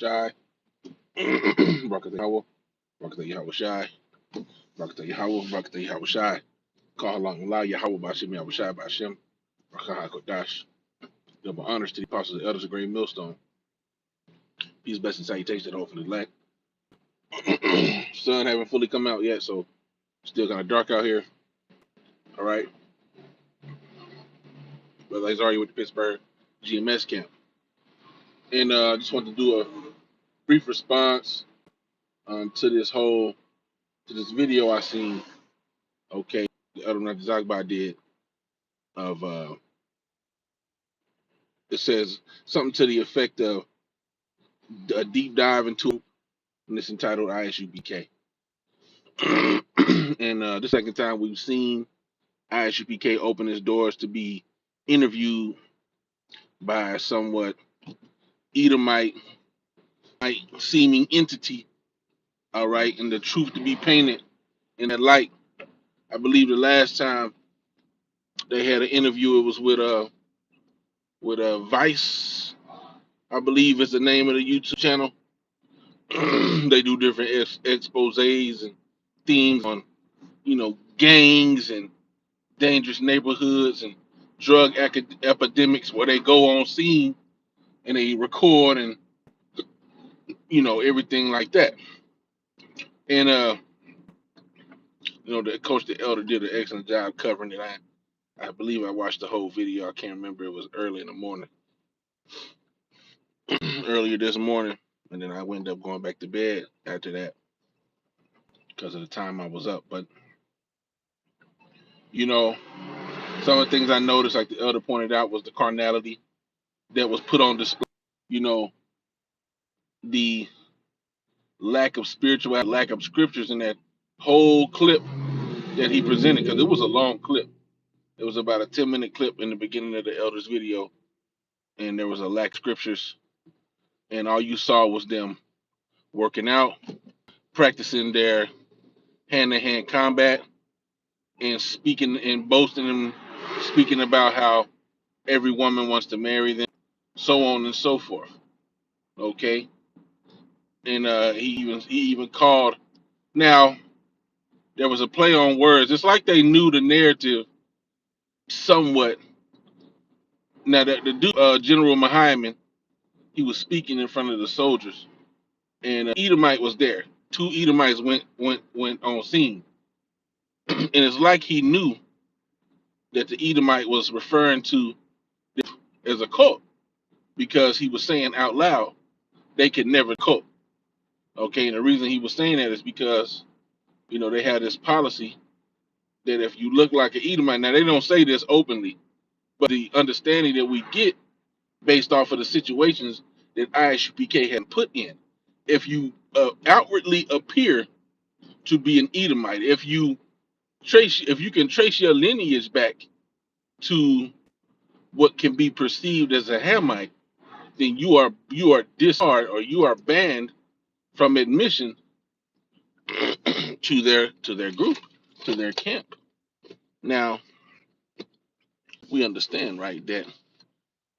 Shai, Barakatah Yahweh, Barakatah Yahweh Shai, Barakatah Yahweh, Barakatah Yahweh Shai, Call along Allah, Yahweh Bashem, Yahweh Shai Bashem, Barakah HaKodash. Double honors to the apostles and elders of Great Millstone. Peace, blessings, salutations to the hopefully elect. Sun haven't fully come out yet, so still kind of dark out here. All right. But Izaryah with the Pittsburgh GMS camp. And I just want to do a brief response to this video I seen. Okay, the other one that Zagba did of it says something to the effect of a deep dive into, and it's entitled ISUPK. And the second time we've seen ISUPK open its doors to be interviewed by a somewhat Edomite seeming entity, all right, and the truth to be painted in that light. I believe the last time they had an interview, it was with a Vice, I believe is the name of the YouTube channel. They do different exposés and themes on, gangs and dangerous neighborhoods and drug epidemics, where they go on scene and they record and everything like that. And the coach, the elder, did an excellent job covering it. I believe I watched the whole video. I can't remember. It was early in the morning, earlier this morning, and then I ended up going back to bed after that because of the time I was up. But some of the things I noticed, like the elder pointed out, was the carnality that was put on display. The lack of spirituality, lack of scriptures in that whole clip that he presented, because it was a long clip. It was about a 10-minute clip in the beginning of the elder's video, and there was a lack of scriptures, and all you saw was them working out, practicing their hand-to-hand combat, and speaking and boasting and speaking about how every woman wants to marry them, so on and so forth. Okay, and he even called. Now there was a play on words. It's like they knew the narrative somewhat. Now that the dude, General Mahaiman, he was speaking in front of the soldiers, and Edomite was there. Two Edomites went on scene, and it's like he knew that the Edomite was referring to as a cult, because he was saying out loud they could never cope. Okay, and the reason he was saying that is because they had this policy that if you look like an Edomite, now they don't say this openly, but the understanding that we get based off of the situations that ISUPK had put in, if you outwardly appear to be an Edomite, if you can trace your lineage back to what can be perceived as a Hamite, then you are disbarred, or you are banned from admission to their group, to their camp. Now we understand, right, that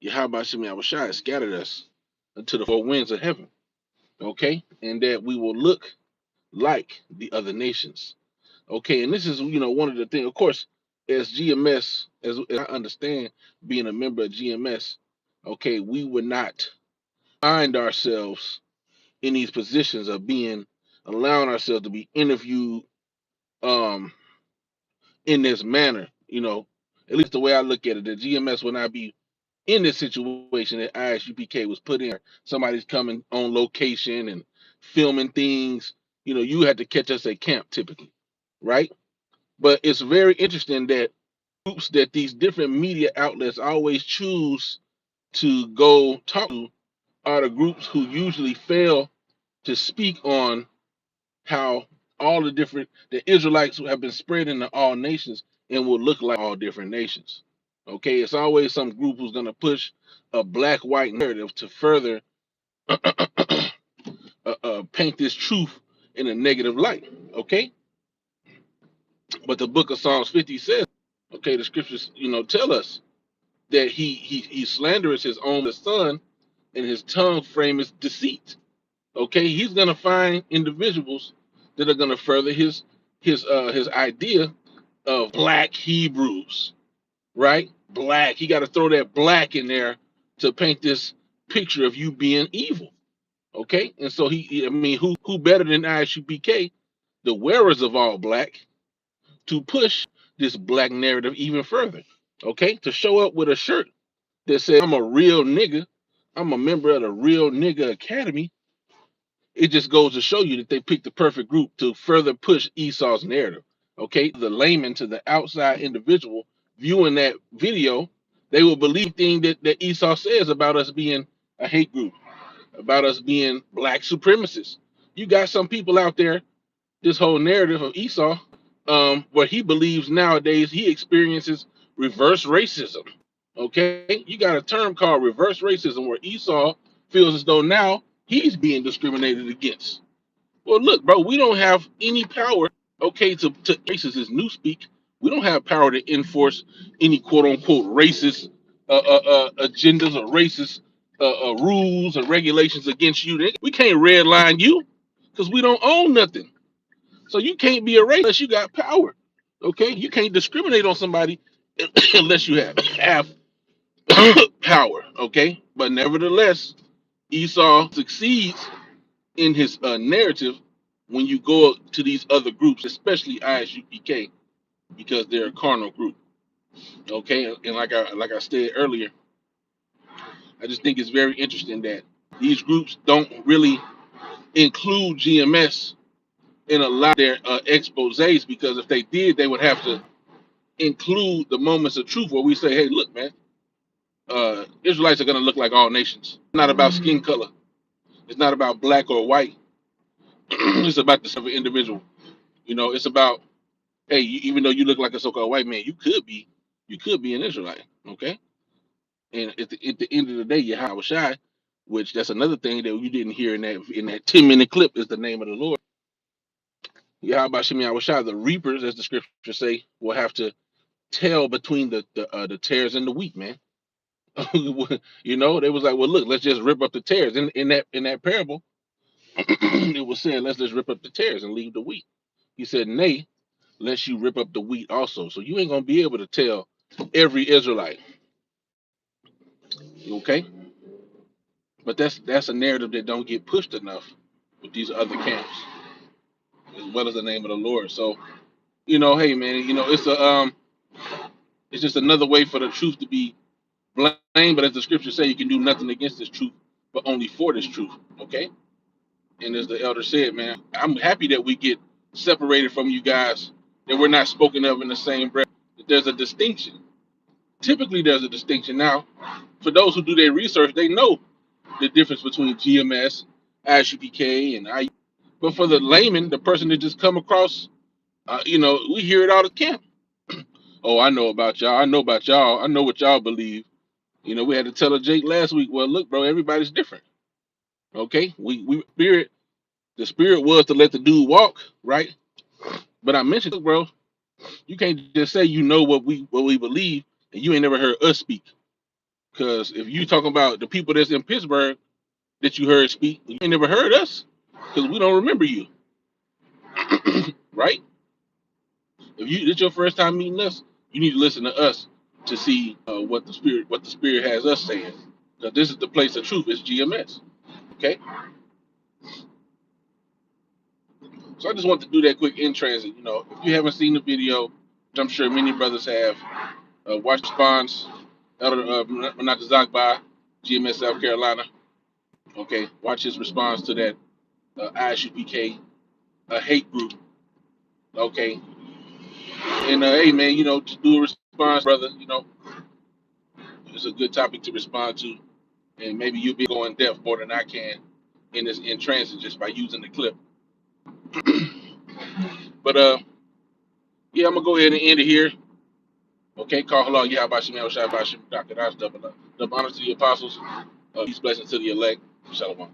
Yahweh Shem Yahweh Shai has scattered us into the four winds of heaven, okay, and that we will look like the other nations, okay. And this is one of the things, of course, as GMS, as I understand, being a member of GMS, okay, we would not find ourselves in these positions of allowing ourselves to be interviewed in this manner. At least the way I look at it, the GMS would not be in this situation that ISUPK was put in. Somebody's coming on location and filming things. You had to catch us at camp typically, right? But it's very interesting that groups, that these different media outlets always choose to go talk to, are the groups who usually fail to speak on how all the Israelites who have been spread into all nations and will look like all different nations. Okay, it's always some group who's going to push a black-white narrative to further paint this truth in a negative light. Okay, but the book of Psalms 50 says, okay, the scriptures, tell us that he slandereth his own son, and his tongue frame is deceit. Okay, he's gonna find individuals that are gonna further his idea of black Hebrews, right? Black. He got to throw that black in there to paint this picture of you being evil. Okay, and so I mean, who better than ISUPK, the wearers of all black, to push this black narrative even further? Okay, to show up with a shirt that says I'm a real nigga, I'm a member of the Real Nigga Academy. It just goes to show you that they picked the perfect group to further push Esau's narrative. Okay, the layman to the outside individual viewing that video, they will believe things that Esau says about us being a hate group, about us being black supremacists. You got some people out there, this whole narrative of Esau, where he believes nowadays he experiences reverse racism. Okay, you got a term called reverse racism where Esau feels as though now he's being discriminated against. Well, look, bro, we don't have any power, okay, to racist is new speak. We don't have power to enforce any quote unquote racist agendas or racist rules and regulations against you. We can't redline you because we don't own nothing. So you can't be a racist unless you got power. Okay, you can't discriminate on somebody unless you have power. Okay, but nevertheless, Esau succeeds in his narrative when you go to these other groups, especially ISUPK, because they're a carnal group. Okay, and like I said earlier, I just think it's very interesting that these groups don't really include GMS in a lot of their exposés, because if they did, they would have to include the moments of truth where we say, hey, look, man, Israelites are going to look like all nations. It's not about skin color. It's not about black or white. It's about the individual. You know, it's about, hey, even though you look like a so-called white man, you could be an Israelite, okay? And at the end of the day, Yahweh Shai, which that's another thing that you didn't hear in that 10-minute clip, is the name of the Lord. Yahweh Shem Yahweh Shai, the reapers, as the scriptures say, will have to tell between the tares and the wheat, man. You know, they was like, well, look, let's just rip up the tares. In that parable, it was saying, let's just rip up the tares and leave the wheat. He said, nay, lest you rip up the wheat also. So you ain't gonna be able to tell every Israelite, okay? But that's a narrative that don't get pushed enough with these other camps, as well as the name of the Lord. So you know, hey man, you know, it's just another way for the truth to be blamed. But as the scriptures say, you can do nothing against this truth, but only for this truth, okay? And as the elder said, man, I'm happy that we get separated from you guys, that we're not spoken of in the same breath. That there's a distinction. Typically, there's a distinction. Now, for those who do their research, they know the difference between GMS, ISUPK, and I. But for the layman, the person that just come across, you know, we hear it out of camp. Oh, I know about y'all. I know about y'all. I know what y'all believe. You know, we had to tell a Jake last week. Well, look, bro, everybody's different. Okay, we spirit. The spirit was to let the dude walk, right? But I mentioned, look, bro, you can't just say you know what we believe and you ain't never heard us speak. Because if you talking about the people that's in Pittsburgh that you heard speak, you ain't never heard us because we don't remember you, right? If it's your first time meeting us, you need to listen to us to see what the spirit has us saying. Because this is the place of truth. It's GMS. Okay, so I just want to do that quick in transit. You know, if you haven't seen the video, which I'm sure many brothers have, watch response. Elder Menachem Zagba, GMS South Carolina. Okay, watch his response to that ISUPK hate group. Okay, and hey man, you know, just do a response, brother. You know, it's a good topic to respond to, and maybe you'll be going depth more than I can in this in transit just by using the clip. But yeah, I'm gonna go ahead and end it here. Okay, call hello, yeah, by Shemel Shai by Shem Dr. Double honors to the apostles, peace blessings to the elect. Shalom.